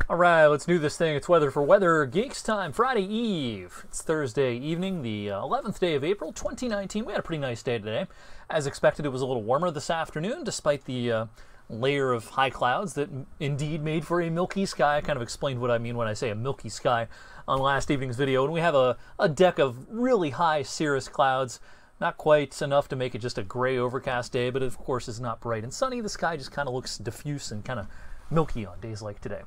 All right, let's do this thing. It's Weather for Weather Geeks time, Friday Eve. It's Thursday evening, the 11th day of April, 2019. We had a pretty nice day today. As expected, it was a little warmer this afternoon, despite the layer of high clouds that indeed made for a milky sky. I kind of explained what I mean when I say a milky sky on last evening's video. And we have a deck of really high cirrus clouds. Not quite enough to make it just a gray overcast day, but of course it's not bright and sunny. The sky just kind of looks diffuse and kind of milky on days like today.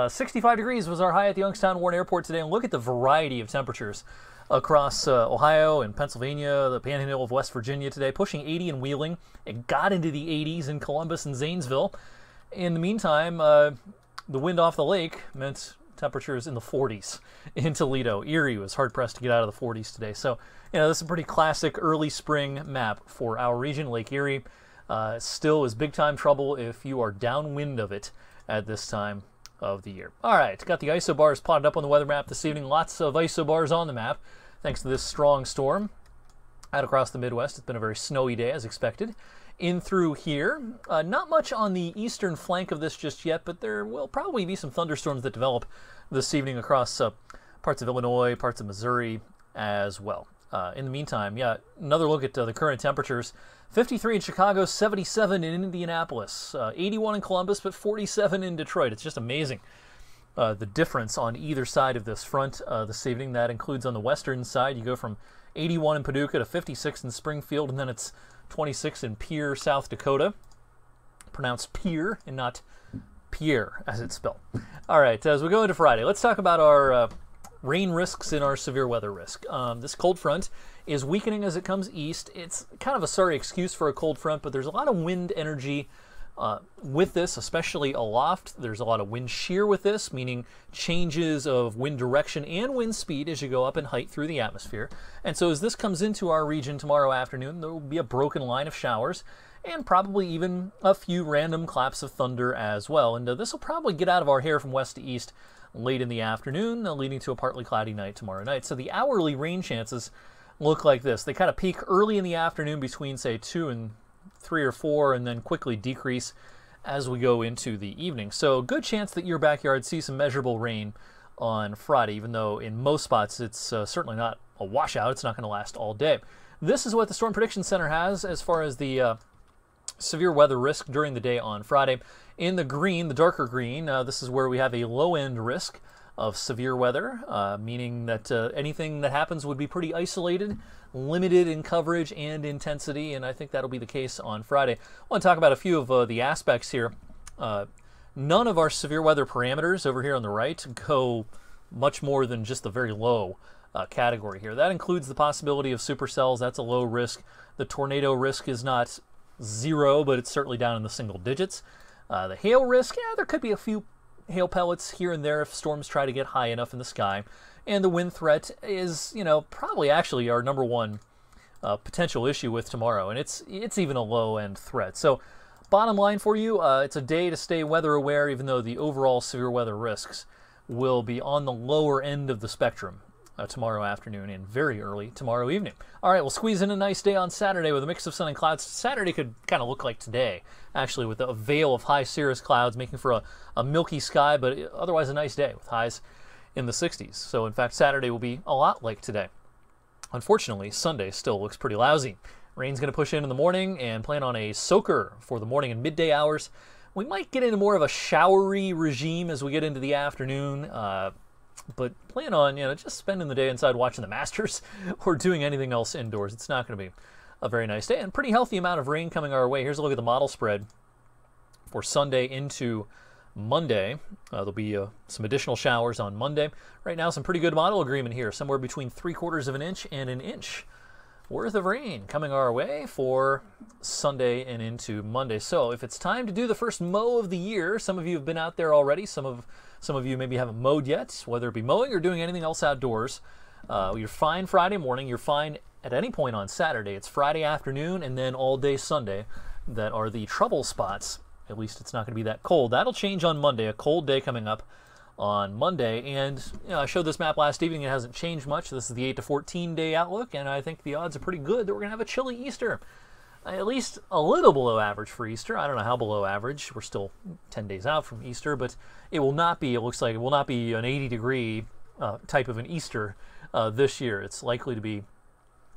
65 degrees was our high at the Youngstown Warren Airport today, and look at the variety of temperatures across Ohio and Pennsylvania, the Panhandle of West Virginia today, pushing 80 in Wheeling. It got into the 80s in Columbus and Zanesville. In the meantime, the wind off the lake meant temperatures in the 40s in Toledo. Erie was hard-pressed to get out of the 40s today. So, you know, this is a pretty classic early spring map for our region. Lake Erie still is big-time trouble if you are downwind of it at this time of the year. All right, got the isobars plotted up on the weather map this evening. Lots of isobars on the map thanks to this strong storm out across the Midwest. It's been a very snowy day as expected. In through here, not much on the eastern flank of this just yet, but there will probably be some thunderstorms that develop this evening across parts of Illinois, parts of Missouri as well. In the meantime, yeah, another look at the current temperatures. 53 in Chicago, 77 in Indianapolis, 81 in Columbus, but 47 in Detroit. It's just amazing the difference on either side of this front this evening. That includes on the western side. You go from 81 in Paducah to 56 in Springfield, and then it's 26 in Pierre, South Dakota. Pronounced Pierre and not Pierre as it's spelled. All right, as we go into Friday, let's talk about our rain risks and our severe weather risk. This cold front is weakening as it comes east. It's kind of a sorry excuse for a cold front, but there's a lot of wind energy with this, especially aloft. There's a lot of wind shear with this, meaning changes of wind direction and wind speed as you go up in height through the atmosphere. And so as this comes into our region tomorrow afternoon, there will be a broken line of showers and probably even a few random claps of thunder as well. And this will probably get out of our hair from west to east late in the afternoon, leading to a partly cloudy night tomorrow night. So the hourly rain chances look like this. They kind of peak early in the afternoon between, say, 2 and 3 or 4, and then quickly decrease as we go into the evening. So good chance that your backyard sees some measurable rain on Friday, even though in most spots it's certainly not a washout. It's not going to last all day. This is what the Storm Prediction Center has as far as the severe weather risk during the day on Friday. In the green, the darker green, this is where we have a low-end risk of severe weather, meaning that anything that happens would be pretty isolated, limited in coverage and intensity, and I think that'll be the case on Friday. I want to talk about a few of the aspects here. None of our severe weather parameters over here on the right go much more than just the very low category here. That includes the possibility of supercells. That's a low risk. The tornado risk is not 0, but it's certainly down in the single digits. The hail risk, yeah, there could be a few hail pellets here and there if storms try to get high enough in the sky. And the wind threat is, you know, probably actually our number one potential issue with tomorrow. And it's even a low-end threat. So bottom line for you, it's a day to stay weather aware, even though the overall severe weather risks will be on the lower end of the spectrum tomorrow afternoon and very early tomorrow evening. All right, we'll squeeze in a nice day on Saturday with a mix of sun and clouds. Saturday could kind of look like today, actually, with a veil of high cirrus clouds making for a milky sky, but otherwise a nice day with highs in the 60s. So, in fact, Saturday will be a lot like today. Unfortunately, Sunday still looks pretty lousy. Rain's going to push in the morning and plan on a soaker for the morning and midday hours. We might get into more of a showery regime as we get into the afternoon, but plan on, you know, just spending the day inside watching the Masters or doing anything else indoors. It's not going to be a very nice day. And pretty healthy amount of rain coming our way. Here's a look at the model spread for Sunday into Monday. There'll be some additional showers on Monday. Right now, some pretty good model agreement here. Somewhere between 3/4 of an inch and an inch worth of rain coming our way for Sunday and into Monday. So if it's time to do the first mow of the year, some of you have been out there already. Some of you maybe haven't mowed yet, whether it be mowing or doing anything else outdoors. You're fine Friday morning. You're fine at any point on Saturday. It's Friday afternoon and then all day Sunday that are the trouble spots. At least it's not going to be that cold. That'll change on Monday. A cold day coming up on Monday. And you know, I showed this map last evening. It hasn't changed much. This is the 8 to 14 day outlook, and I think the odds are pretty good that we're going to have a chilly Easter. at least a little below average for Easter. I don't know how below average. We're still 10 days out from Easter, but it will not be, it looks like it will not be an 80-degree type of an Easter this year. It's likely to be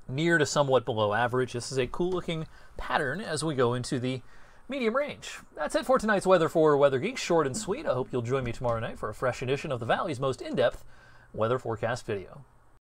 near to somewhat below average. This is a cool-looking pattern as we go into the medium range. That's it for tonight's weather for Weather Geeks. Short and sweet. I hope you'll join me tomorrow night for a fresh edition of the Valley's most in-depth weather forecast video.